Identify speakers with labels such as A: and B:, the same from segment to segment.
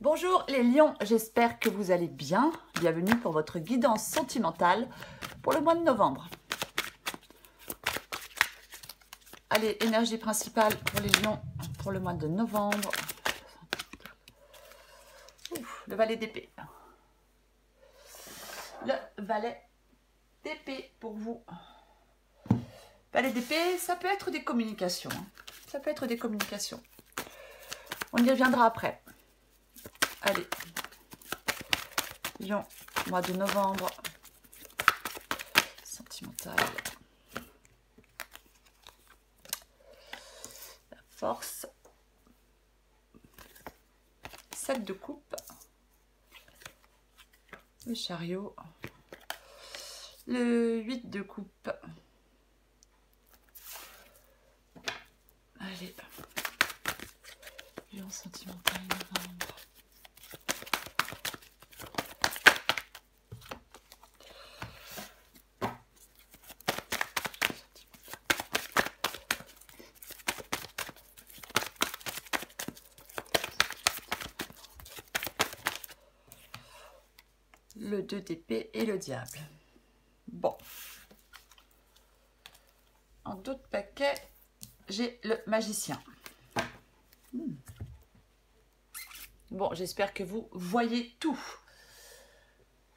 A: Bonjour les lions, j'espère que vous allez bien. Bienvenue pour votre guidance sentimentale pour le mois de novembre. Allez, énergie principale pour les lions pour le mois de novembre. Ouf, le valet d'épée. Le valet d'épée pour vous. Valet d'épée, ça peut être des communications. Ça peut être des communications. On y reviendra après. Allez, Lion, mois de novembre, sentimental, la force, 7 de coupe, le chariot, le 8 de coupe. Allez, Lion sentimental, novembre. Le 2 d'épée et le diable. Bon. En d'autres paquets, j'ai le magicien. Bon, j'espère que vous voyez tout.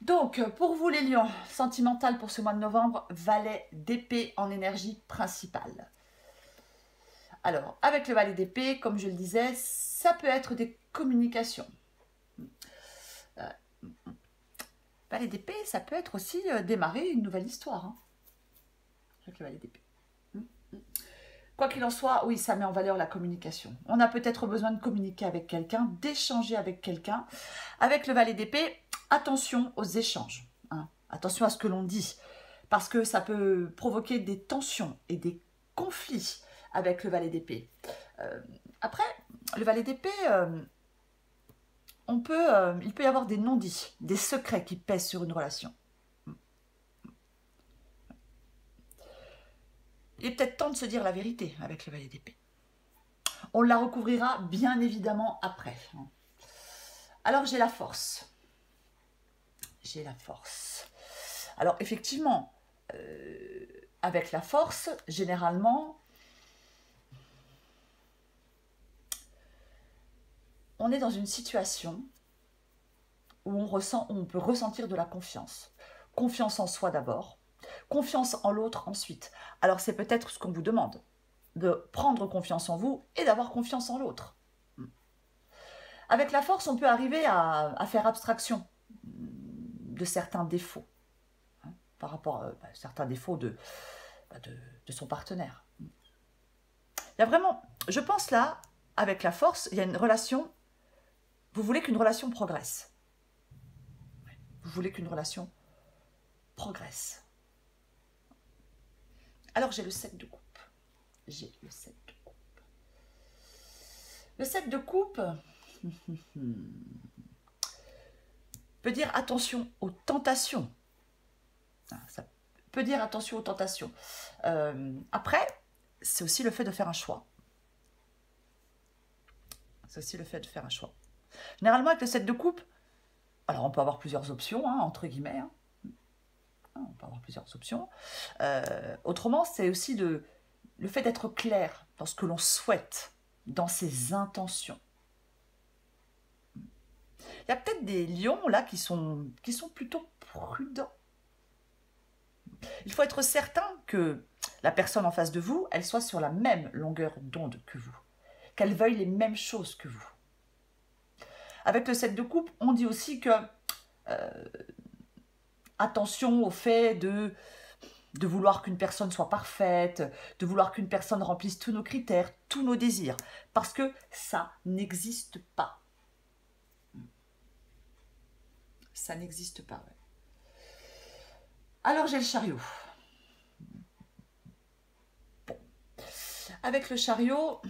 A: Donc, pour vous les lions, sentimental pour ce mois de novembre, valet d'épée en énergie principale. Alors, avec le valet d'épée, comme je le disais, ça peut être des communications. Valet d'épée, ça peut être aussi démarrer une nouvelle histoire. Hein, avec le valet d'épée. Quoi qu'il en soit, oui, ça met en valeur la communication. On a peut-être besoin de communiquer avec quelqu'un, d'échanger avec quelqu'un. Avec le valet d'épée, attention aux échanges. Hein. Attention à ce que l'on dit. Parce que ça peut provoquer des tensions et des conflits avec le valet d'épée. Après, le valet d'épée, il peut y avoir des non-dits, des secrets qui pèsent sur une relation. Il est peut-être temps de se dire la vérité avec le valet d'épée. On la recouvrira bien évidemment après. Alors j'ai la force. J'ai la force. Alors effectivement, avec la force, généralement, on est dans une situation où on peut ressentir de la confiance. Confiance en soi d'abord, confiance en l'autre ensuite. Alors c'est peut-être ce qu'on vous demande, de prendre confiance en vous et d'avoir confiance en l'autre. Avec la force, on peut arriver à faire abstraction de certains défauts, hein, par rapport à certains défauts de son partenaire. Il y a vraiment, je pense là, avec la force, il y a une relation, vous voulez qu'une relation progresse. Vous voulez qu'une relation progresse. Alors j'ai le 7 de coupe. J'ai le 7 de coupe. Le 7 de coupe peut dire attention aux tentations. Ça peut dire attention aux tentations. Après, c'est aussi le fait de faire un choix. C'est aussi le fait de faire un choix. Généralement, avec le 7 de coupe, alors on peut avoir plusieurs options, hein, entre guillemets. Hein. On peut avoir plusieurs options. Autrement, c'est aussi le fait d'être clair dans ce que l'on souhaite, dans ses intentions. Il y a peut-être des lions là qui sont plutôt prudents. Il faut être certain que la personne en face de vous, elle soit sur la même longueur d'onde que vous, qu'elle veuille les mêmes choses que vous. Avec le 7 de coupe, on dit aussi que attention au fait de vouloir qu'une personne soit parfaite, de vouloir qu'une personne remplisse tous nos critères, tous nos désirs, parce que ça n'existe pas. Ça n'existe pas. Ouais. Alors j'ai le chariot. Bon. Avec le chariot,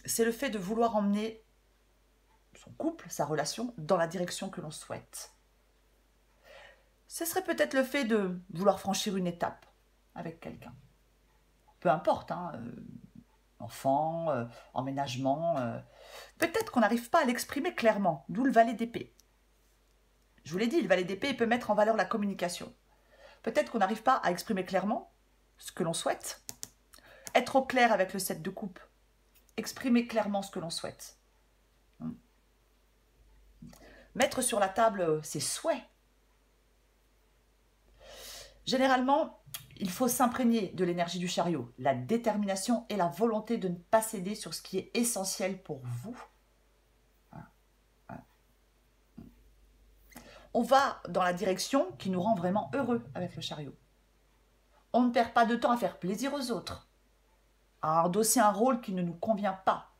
A: c'est le fait de vouloir emmener son couple, sa relation, dans la direction que l'on souhaite. Ce serait peut-être le fait de vouloir franchir une étape avec quelqu'un. Peu importe, hein, enfant, emménagement. Peut-être qu'on n'arrive pas à l'exprimer clairement, d'où le valet d'épée. Je vous l'ai dit, le valet d'épée peut mettre en valeur la communication. Peut-être qu'on n'arrive pas à exprimer clairement ce que l'on souhaite. Être au clair avec le 7 de coupe. Exprimer clairement ce que l'on souhaite. Mettre sur la table ses souhaits. Généralement, il faut s'imprégner de l'énergie du chariot, la détermination et la volonté de ne pas céder sur ce qui est essentiel pour vous. On va dans la direction qui nous rend vraiment heureux avec le chariot. On ne perd pas de temps à faire plaisir aux autres, à endosser un rôle qui ne nous convient pas.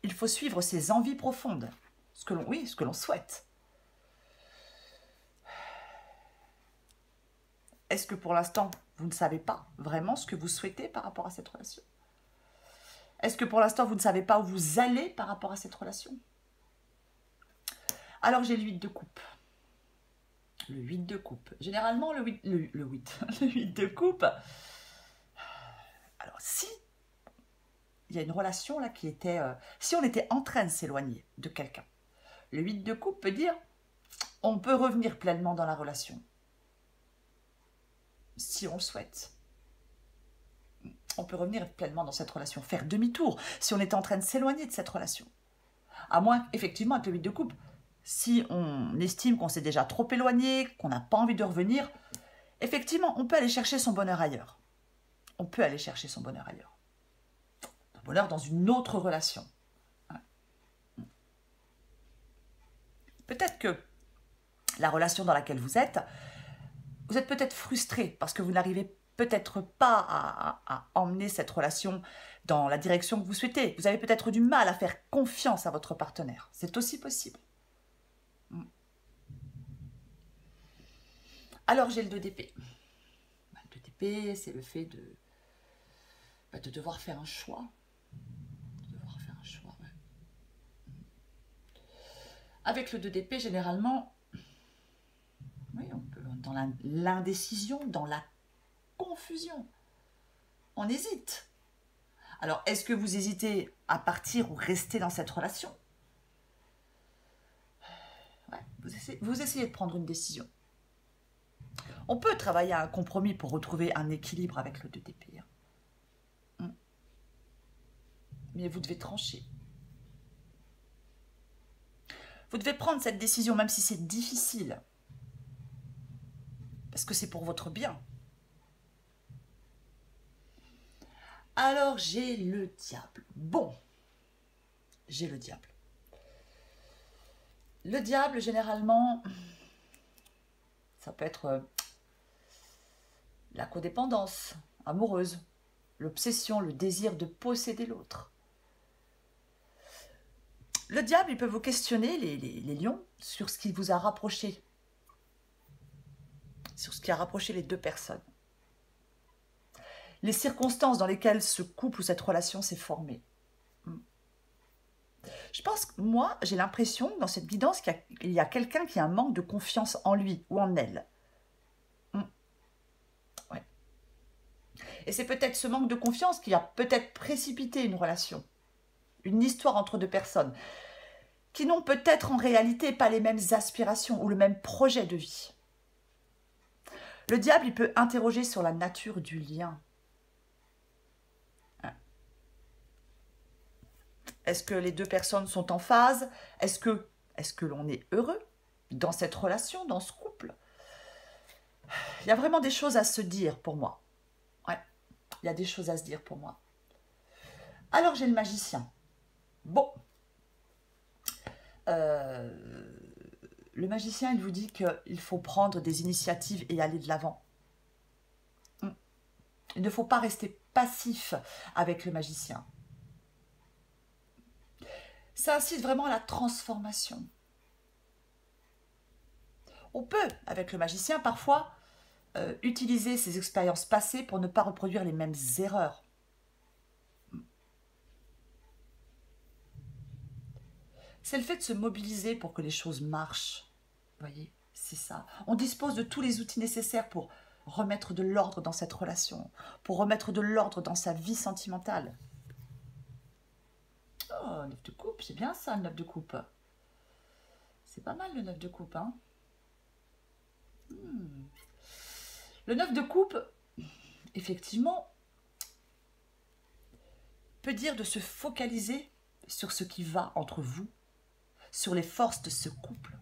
A: Il faut suivre ses envies profondes, ce que l'on souhaite. Est-ce que pour l'instant, vous ne savez pas vraiment ce que vous souhaitez par rapport à cette relation? Est-ce que pour l'instant, vous ne savez pas où vous allez par rapport à cette relation? Alors, j'ai le 8 de coupe. Le 8 de coupe. Généralement, le 8 de coupe. Alors, si il y a une relation là qui était... si on était en train de s'éloigner de quelqu'un, le 8 de coupe peut dire on peut revenir pleinement dans la relation. Si on le souhaite. On peut revenir pleinement dans cette relation, faire demi-tour si on était en train de s'éloigner de cette relation. À moins, effectivement, avec le 8 de coupe, si on estime qu'on s'est déjà trop éloigné, qu'on n'a pas envie de revenir, effectivement, on peut aller chercher son bonheur ailleurs. On peut aller chercher son bonheur ailleurs. Son bonheur dans une autre relation. Peut-être que la relation dans laquelle vous êtes peut-être frustré parce que vous n'arrivez peut-être pas à emmener cette relation dans la direction que vous souhaitez. Vous avez peut-être du mal à faire confiance à votre partenaire. C'est aussi possible. Alors, j'ai le 2 d'épée. Le 2 d'épée, c'est le fait de devoir faire un choix. Avec le 2 d'épée, généralement, oui, on peut dans l'indécision, dans la confusion. On hésite. Alors, est-ce que vous hésitez à partir ou rester dans cette relation? Ouais, vous essayez de prendre une décision. On peut travailler à un compromis pour retrouver un équilibre avec le 2 d'épée. Mais vous devez trancher. Vous devez prendre cette décision, même si c'est difficile. Parce que c'est pour votre bien. Alors, j'ai le diable. Bon, j'ai le diable. Le diable, généralement, ça peut être la codépendance amoureuse, l'obsession, le désir de posséder l'autre. Le diable, il peut vous questionner, les lions, sur ce qui vous a rapproché. Sur ce qui a rapproché les deux personnes. Les circonstances dans lesquelles ce couple ou cette relation s'est formée. Je pense que moi, j'ai l'impression, dans cette guidance, qu'il y a quelqu'un qui a un manque de confiance en lui ou en elle. Ouais. Et c'est peut-être ce manque de confiance qui a peut-être précipité une relation, une histoire entre deux personnes, qui n'ont peut-être en réalité pas les mêmes aspirations ou le même projet de vie. Le diable, il peut interroger sur la nature du lien. Est-ce que les deux personnes sont en phase? Est-ce que l'on est heureux dans cette relation, dans ce couple? Il y a vraiment des choses à se dire pour moi. Ouais, il y a des choses à se dire pour moi. Alors, j'ai le magicien. Bon. Le magicien, il vous dit qu'il faut prendre des initiatives et aller de l'avant. Il ne faut pas rester passif avec le magicien. Ça incite vraiment à la transformation. On peut, avec le magicien, parfois, utiliser ses expériences passées pour ne pas reproduire les mêmes erreurs. C'est le fait de se mobiliser pour que les choses marchent. Vous voyez, c'est ça. On dispose de tous les outils nécessaires pour remettre de l'ordre dans cette relation, pour remettre de l'ordre dans sa vie sentimentale. Oh, 9 de coupe, c'est bien ça, le 9 de coupe. C'est pas mal le 9 de coupe, hein. Le 9 de coupe, effectivement, peut dire de se focaliser sur ce qui va entre vous, sur les forces de ce couple.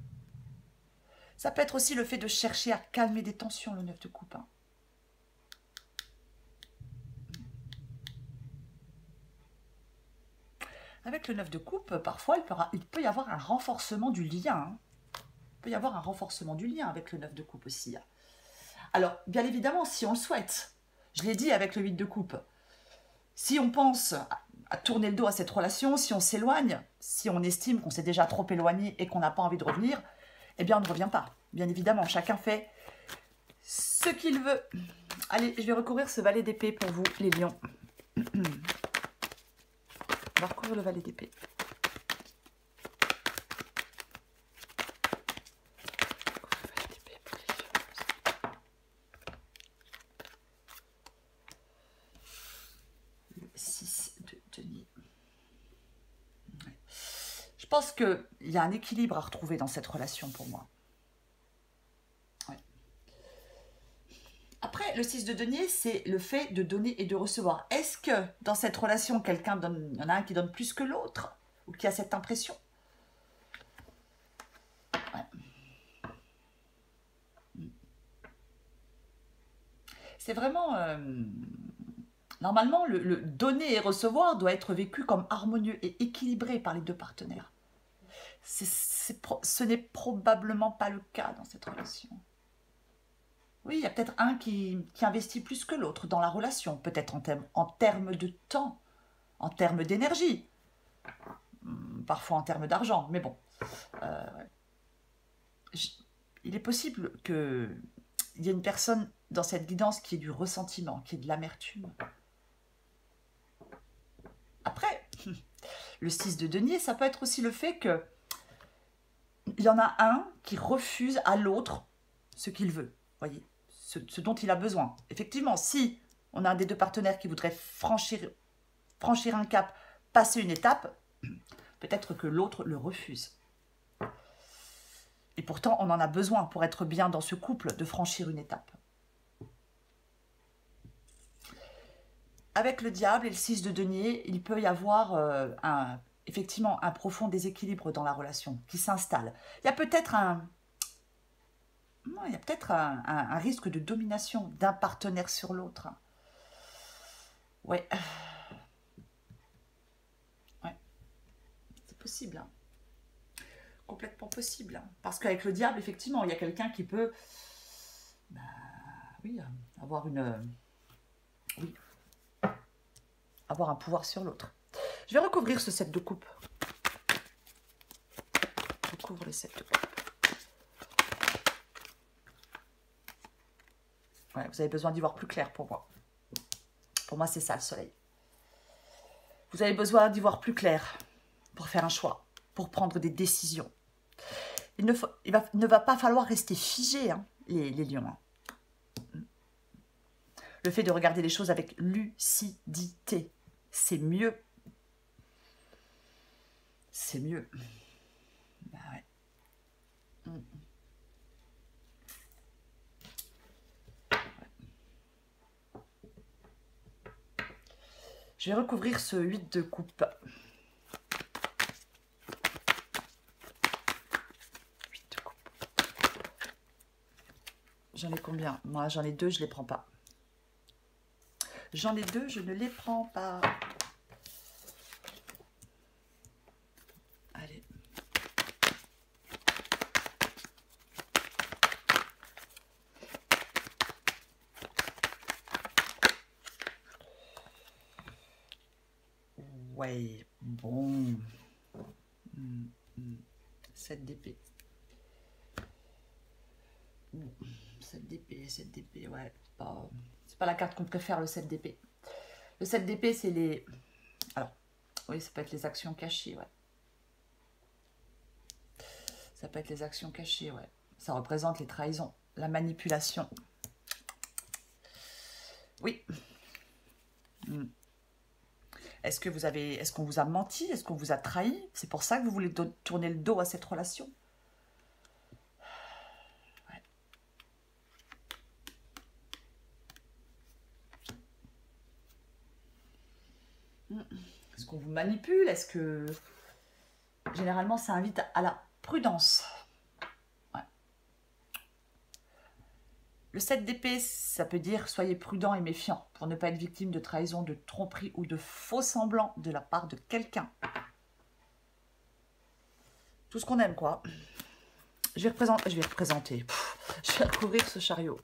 A: Ça peut être aussi le fait de chercher à calmer des tensions, le 9 de coupe, hein. Avec le 9 de coupe, parfois, il peut y avoir un renforcement du lien, hein. Il peut y avoir un renforcement du lien avec le 9 de coupe aussi, hein. Alors, bien évidemment, si on le souhaite, je l'ai dit avec le 8 de coupe, si on pense à tourner le dos à cette relation, si on s'éloigne, si on estime qu'on s'est déjà trop éloigné et qu'on n'a pas envie de revenir, eh bien, on ne revient pas. Bien évidemment, chacun fait ce qu'il veut. Allez, je vais recouvrir ce valet d'épée pour vous, les lions. On va recouvrir le valet d'épée. Le 6 de denier. Ouais. Je pense qu'il y a un équilibre à retrouver dans cette relation pour moi. Ouais. Après, le 6 de denier, c'est le fait de donner et de recevoir. Est-ce que dans cette relation, quelqu'un donne, il y en a un qui donne plus que l'autre, ou qui a cette impression? Ouais. C'est vraiment... normalement, le donner et recevoir doit être vécu comme harmonieux et équilibré par les deux partenaires. Ce n'est probablement pas le cas dans cette relation. Oui, il y a peut-être un qui investit plus que l'autre dans la relation, peut-être en termes de temps, en termes d'énergie, parfois en termes d'argent, mais bon. Il est possible qu'il y ait une personne dans cette guidance qui ait du ressentiment, qui ait de l'amertume. Après, le 6 de denier, ça peut être aussi le fait que il y en a un qui refuse à l'autre ce qu'il veut, voyez, ce dont il a besoin. Effectivement, si on a un des deux partenaires qui voudrait franchir un cap, passer une étape, peut-être que l'autre le refuse. Et pourtant, on en a besoin pour être bien dans ce couple, de franchir une étape. Avec le diable et le 6 de denier, il peut y avoir effectivement un profond déséquilibre dans la relation qui s'installe. Il y a peut-être un risque de domination d'un partenaire sur l'autre. Ouais. Ouais. C'est possible, hein. Complètement possible. Hein. Parce qu'avec le diable, effectivement, il y a quelqu'un qui peut oui, avoir avoir un pouvoir sur l'autre. Je vais recouvrir ce 7 de coupe. Je recouvre les 7 de coupe. Ouais, vous avez besoin d'y voir plus clair pour moi. Pour moi, c'est ça, le soleil. Vous avez besoin d'y voir plus clair pour faire un choix, pour prendre des décisions. Il ne va pas falloir rester figé, hein, les lions. Hein. Le fait de regarder les choses avec lucidité, c'est mieux. C'est mieux. Bah ouais. Je vais recouvrir ce 8 de coupe. 8 de coupe. J'en ai combien? Moi, j'en ai 2, je ne les prends pas. J'en ai 2, je ne les prends pas. Allez. Ouais, bon. 7 d'épée. 7 d'épée, 7 d'épée, ouais. C'est pas la carte qu'on préfère, le 7 d'épée. Le 7 d'épée, c'est les... Alors, oui, ça peut être les actions cachées, ouais. Ça peut être les actions cachées, ouais. Ça représente les trahisons, la manipulation. Oui. Hmm. Est-ce qu'on vous a menti? Est-ce qu'on vous a trahi? C'est pour ça que vous voulez tourner le dos à cette relation? Ouais. Hmm. Est-ce qu'on vous manipule? Est-ce que... Généralement, ça invite à la prudence. Ouais. Le 7 d'épée, ça peut dire soyez prudent et méfiant pour ne pas être victime de trahison, de tromperie ou de faux semblants de la part de quelqu'un. Tout ce qu'on aime, quoi. Je vais représenter. Je vais recouvrir ce chariot.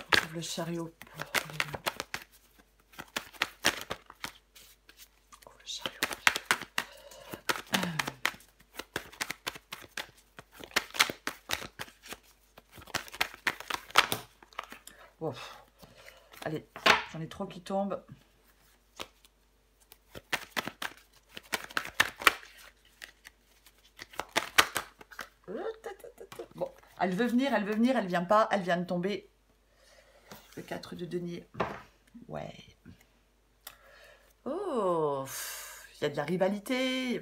A: On trouve le chariot. Le chariot. Oh. Allez, j'en ai 3 qui tombent. Bon, elle veut venir, elle vient pas, elle vient de tomber. Le 4 de denier. Ouais. Oh, il y a de la rivalité.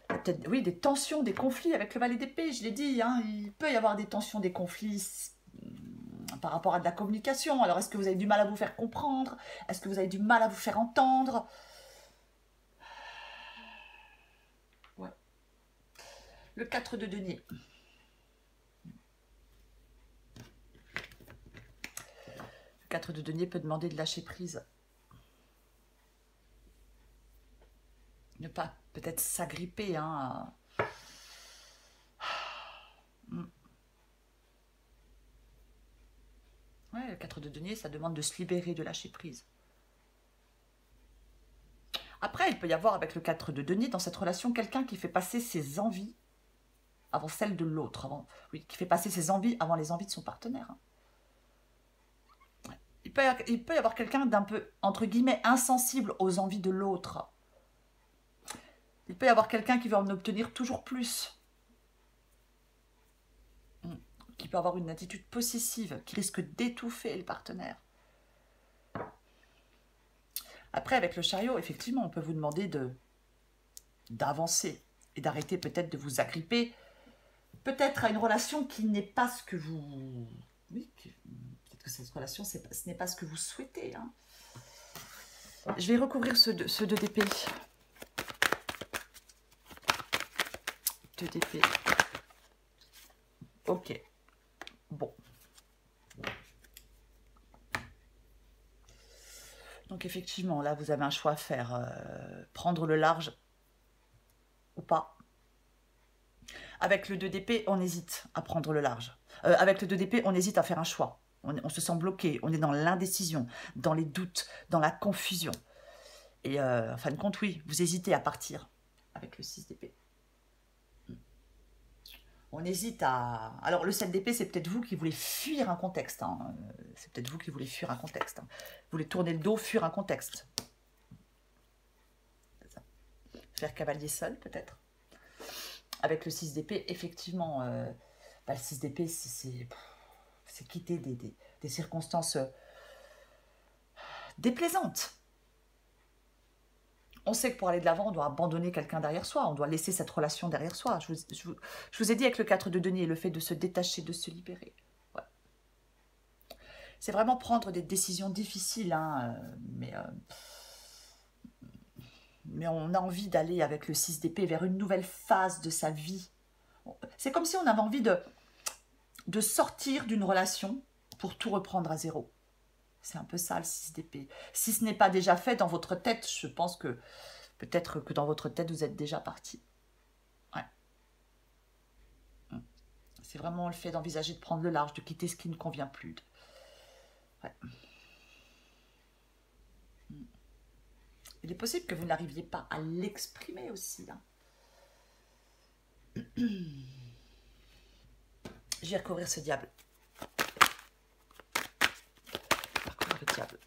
A: Peut-être, oui, des tensions, des conflits avec le valet d'épée, je l'ai dit. Hein, il peut y avoir des tensions, des conflits par rapport à de la communication. Alors, est-ce que vous avez du mal à vous faire comprendre? Est-ce que vous avez du mal à vous faire entendre? Ouais. Le 4 de denier. Le 4 de denier peut demander de lâcher prise. Ne pas peut-être s'agripper. Hein. Ouais, le 4 de denier, ça demande de se libérer, de lâcher prise. Après, il peut y avoir avec le 4 de denier, dans cette relation, quelqu'un qui fait passer ses envies avant celles de l'autre. Oui, qui fait passer ses envies avant les envies de son partenaire. Il peut y avoir quelqu'un d'un peu, entre guillemets, insensible aux envies de l'autre. Il peut y avoir quelqu'un qui veut en obtenir toujours plus. Qui peut avoir une attitude possessive, qui risque d'étouffer le partenaire. Après, avec le chariot, effectivement, on peut vous demander d'avancer et d'arrêter peut-être de vous agripper, peut-être à une relation qui n'est pas ce que vous... Oui, peut-être que cette relation, ce n'est pas ce que vous souhaitez. Hein. Je vais recouvrir ceux de d'épée. 2 d'épée. Ok. Bon. Donc effectivement, là, vous avez un choix à faire. Prendre le large ou pas. Avec le 2 d'épée, on hésite à prendre le large. Avec le 2 d'épée, on hésite à faire un choix. On se sent bloqué, on est dans l'indécision, dans les doutes, dans la confusion. Et en fin de compte, oui, vous hésitez à partir avec le 6 d'épée. On hésite à... Alors, le 7 d'épée, c'est peut-être vous qui voulez fuir un contexte. Hein. C'est peut-être vous qui voulez fuir un contexte. Hein. Vous voulez tourner le dos, fuir un contexte. Faire cavalier seul, peut-être. Avec le 6 d'épée, effectivement, le 6 d'épée, c'est quitter des circonstances déplaisantes. On sait que pour aller de l'avant, on doit abandonner quelqu'un derrière soi, on doit laisser cette relation derrière soi. Je vous ai dit avec le 4 de denier, le fait de se détacher, de se libérer. Ouais. C'est vraiment prendre des décisions difficiles, hein, mais on a envie d'aller avec le 6 d'épée vers une nouvelle phase de sa vie. C'est comme si on avait envie de sortir d'une relation pour tout reprendre à zéro. C'est un peu ça le 6 d'épée. Si ce n'est pas déjà fait dans votre tête, je pense que peut-être que dans votre tête, vous êtes déjà parti. Ouais. C'est vraiment le fait d'envisager de prendre le large, de quitter ce qui ne convient plus. Ouais. Il est possible que vous n'arriviez pas à l'exprimer aussi. Hein. Je vais recouvrir ce diable. Recouvrir le diable.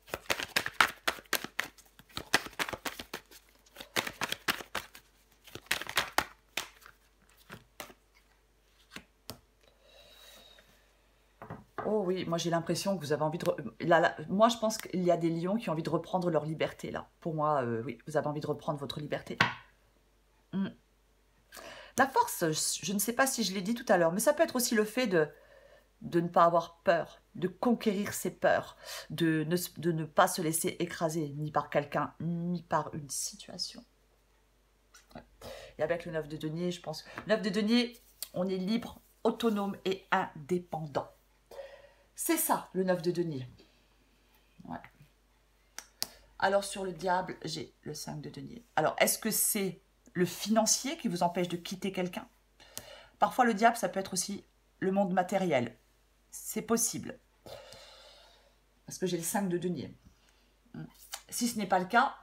A: Oh oui, moi j'ai l'impression que vous avez envie de... moi je pense qu'il y a des lions qui ont envie de reprendre leur liberté là. Pour moi, oui, vous avez envie de reprendre votre liberté. Mm. La force, je ne sais pas si je l'ai dit tout à l'heure, mais ça peut être aussi le fait de ne pas avoir peur, de conquérir ses peurs, de ne pas se laisser écraser ni par quelqu'un, ni par une situation. Ouais. Et avec le 9 de denier, je pense... Le 9 de denier, on est libre, autonome et indépendant. C'est ça, le 9 de denier. Ouais. Alors, sur le diable, j'ai le 5 de denier. Alors, est-ce que c'est le financier qui vous empêche de quitter quelqu'un? Parfois, le diable, ça peut être aussi le monde matériel. C'est possible. Parce que j'ai le 5 de denier. Si ce n'est pas le cas,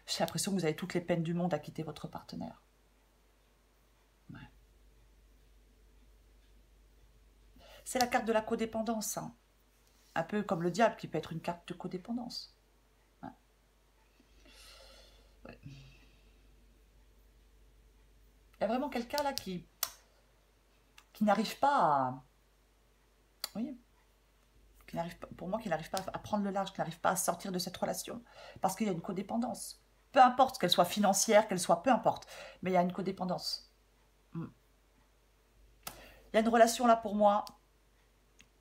A: j'ai l'impression que vous avez toutes les peines du monde à quitter votre partenaire. Ouais. C'est la carte de la codépendance. Hein. Un peu comme le diable qui peut être une carte de codépendance. Ouais. Ouais. Il y a vraiment quelqu'un là qui n'arrive pas à... Oui, pour moi, qui n'arrive pas à prendre le large, qui n'arrive pas à sortir de cette relation. Parce qu'il y a une codépendance. Peu importe, qu'elle soit financière, qu'elle soit... Peu importe. Mais il y a une codépendance. Il y a une relation là pour moi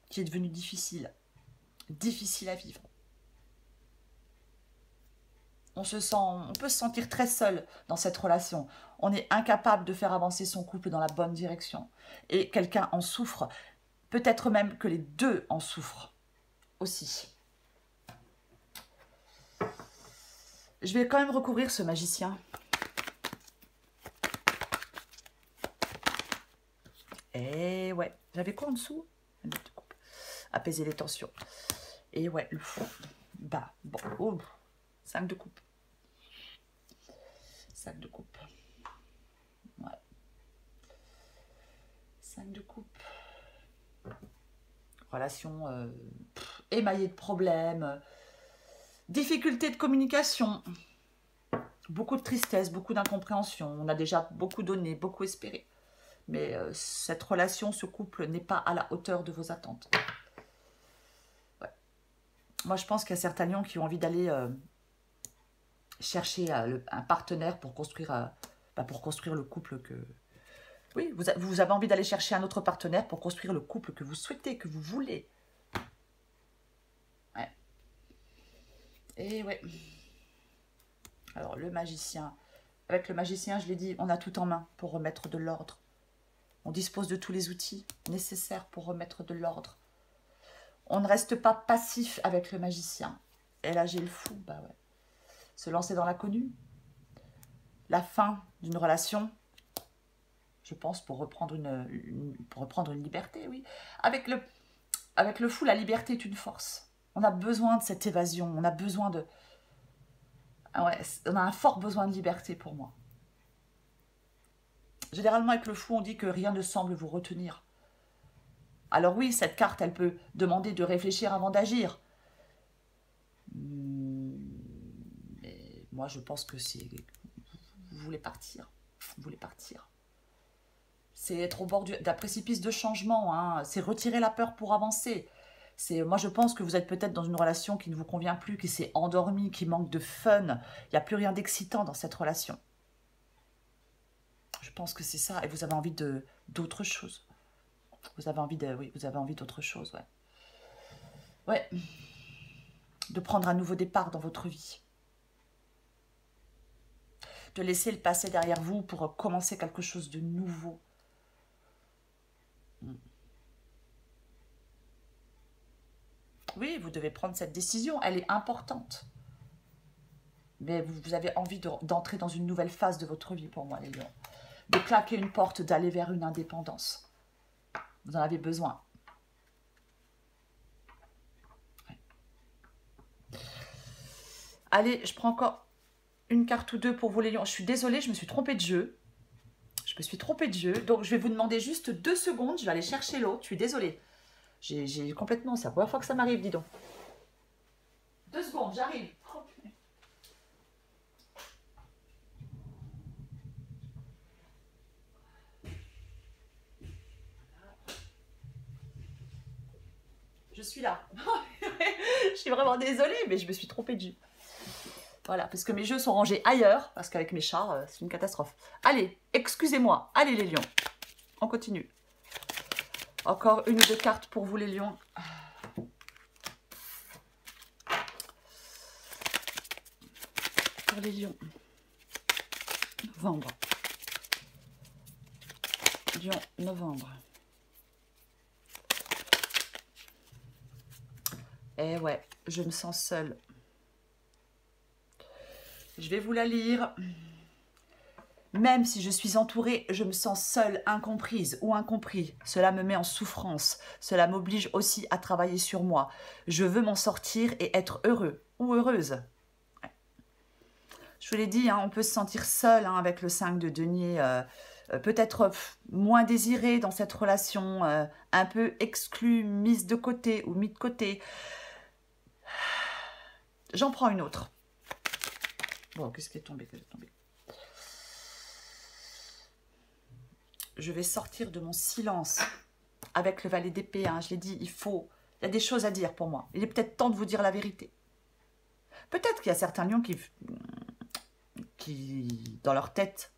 A: qui est devenue difficile. Difficile à vivre. On peut se sentir très seul dans cette relation. On est incapable de faire avancer son couple dans la bonne direction. Et quelqu'un en souffre. Peut-être même que les deux en souffrent aussi. Je vais quand même recouvrir ce magicien. Et ouais, j'avais quoi en dessous? Apaiser les tensions. Et ouais, le fou. Bah, bon, oh, 5 de coupe. 5 de coupe. Ouais. 5 de coupe. Relation émaillée de problèmes. Difficulté de communication. Beaucoup de tristesse, beaucoup d'incompréhension. On a déjà beaucoup donné, beaucoup espéré. Mais cette relation, ce couple n'est pas à la hauteur de vos attentes. Ouais. Moi, je pense qu'il y a certains lions qui ont envie d'aller chercher un partenaire pour construire, le couple que... Oui, vous avez envie d'aller chercher un autre partenaire pour construire le couple que vous souhaitez, que vous voulez. Ouais. Et ouais. Alors, le magicien. Avec le magicien, je l'ai dit, on a tout en main pour remettre de l'ordre. On dispose de tous les outils nécessaires pour remettre de l'ordre. On ne reste pas passif avec le magicien. Et là, j'ai le fou, bah ouais. Se lancer dans l'inconnu. La fin d'une relation, je pense, pour reprendre une liberté, oui. Avec le fou, la liberté est une force. On a besoin de cette évasion, on a besoin de... Ah ouais, on a un fort besoin de liberté pour moi. Généralement, avec le fou, on dit que rien ne semble vous retenir. Alors oui, cette carte, elle peut demander de réfléchir avant d'agir. Mais moi, je pense que c'est... Vous voulez partir. Vous voulez partir. C'est être au bord d'un précipice de changement. Hein. C'est retirer la peur pour avancer. Moi, je pense que vous êtes peut-être dans une relation qui ne vous convient plus, qui s'est endormie, qui manque de fun. Il n'y a plus rien d'excitant dans cette relation. Je pense que c'est ça. Et vous avez envie d'autre chose. Vous avez envie d'autre chose, ouais. Ouais. De prendre un nouveau départ dans votre vie. De laisser le passé derrière vous pour commencer quelque chose de nouveau. Oui, vous devez prendre cette décision. Elle est importante. Mais vous avez envie d'entrer dans une nouvelle phase de votre vie, pour moi, les lions. De claquer une porte, d'aller vers une indépendance. Vous en avez besoin. Ouais. Allez, je prends encore une carte ou deux pour vous, les lions. Je suis désolée, je me suis trompée de jeu. Donc, je vais vous demander juste 2 secondes. Je vais aller chercher l'autre. Je suis désolée. J'ai complètement... C'est la première fois que ça m'arrive, dis donc. 2 secondes, j'arrive. je suis là. Je suis vraiment désolée, mais je me suis trompée de jeu. Voilà, parce que mes jeux sont rangés ailleurs, parce qu'avec mes chats, c'est une catastrophe. Allez, excusez-moi. Allez les lions, on continue. Encore une ou deux cartes pour vous les lions. Pour les lions. Novembre. Lion, novembre. Eh ouais, je me sens seule. Je vais vous la lire. Même si je suis entourée, je me sens seule, incomprise ou incompris. Cela me met en souffrance. Cela m'oblige aussi à travailler sur moi. Je veux m'en sortir et être heureux ou heureuse. Je vous l'ai dit, hein, on peut se sentir seul hein, avec le 5 de denier. Peut-être moins désiré dans cette relation, un peu exclu, mise de côté ou mis de côté. J'en prends une autre. Bon, qu'est-ce qui est tombé, Je vais sortir de mon silence avec le valet d'épée. Hein, je l'ai dit, il y a des choses à dire pour moi. Il est peut-être temps de vous dire la vérité. Peut-être qu'il y a certains lions qui dans leur tête,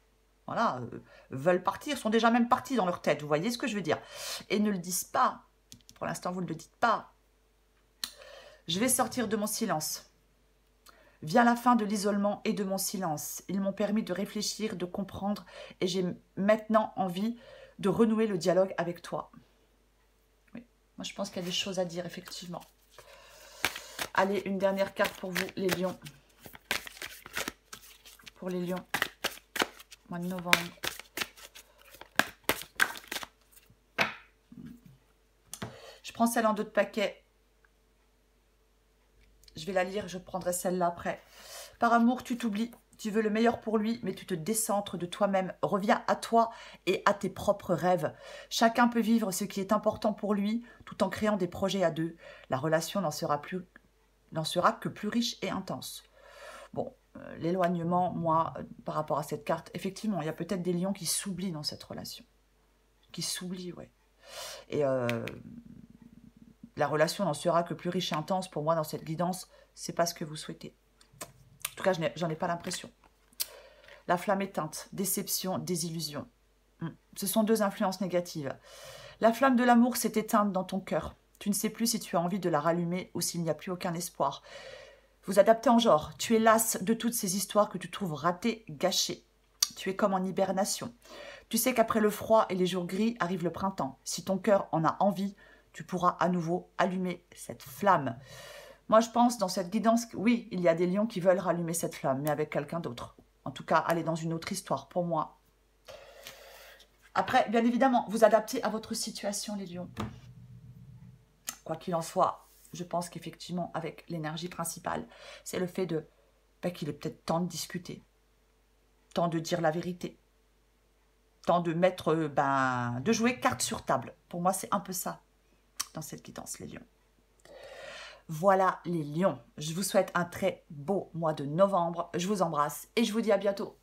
A: voilà, veulent partir, sont déjà même partis dans leur tête. Vous voyez ce que je veux dire? Et ne le disent pas. Pour l'instant, vous ne le dites pas. Je vais sortir de mon silence. Vient la fin de l'isolement et de mon silence. Ils m'ont permis de réfléchir, de comprendre, et j'ai maintenant envie de renouer le dialogue avec toi. Oui, moi je pense qu'il y a des choses à dire, effectivement. Allez, une dernière carte pour vous, les lions. Pour les lions, mois de novembre. Je prends celle en dos de paquet. Je vais la lire, je prendrai celle-là après. Par amour, tu t'oublies. Tu veux le meilleur pour lui, mais tu te décentres de toi-même. Reviens à toi et à tes propres rêves. Chacun peut vivre ce qui est important pour lui, tout en créant des projets à deux. La relation n'en sera que plus riche et intense. Bon, l'éloignement, moi, par rapport à cette carte, effectivement, il y a peut-être des lions qui s'oublient dans cette relation. Qui s'oublient, ouais. Et la relation n'en sera que plus riche et intense. Pour moi, dans cette guidance, c'est pas ce que vous souhaitez. En tout cas, j'en ai pas l'impression. La flamme éteinte, déception, désillusion. Ce sont deux influences négatives. La flamme de l'amour s'est éteinte dans ton cœur. Tu ne sais plus si tu as envie de la rallumer ou s'il n'y a plus aucun espoir. Vous adaptez en genre. Tu es lasse de toutes ces histoires que tu trouves ratées, gâchées. Tu es comme en hibernation. Tu sais qu'après le froid et les jours gris arrive le printemps. Si ton cœur en a envie, tu pourras à nouveau allumer cette flamme. Moi, je pense dans cette guidance, oui, il y a des lions qui veulent rallumer cette flamme, mais avec quelqu'un d'autre. En tout cas, aller dans une autre histoire, pour moi. Après, bien évidemment, vous adaptez à votre situation, les lions. Quoi qu'il en soit, je pense qu'effectivement, avec l'énergie principale, c'est le fait qu'il est peut-être temps de discuter, temps de dire la vérité, temps de mettre, de jouer carte sur table. Pour moi, c'est un peu ça dans cette guidance, les lions. Voilà les lions. Je vous souhaite un très beau mois de novembre. Je vous embrasse et je vous dis à bientôt.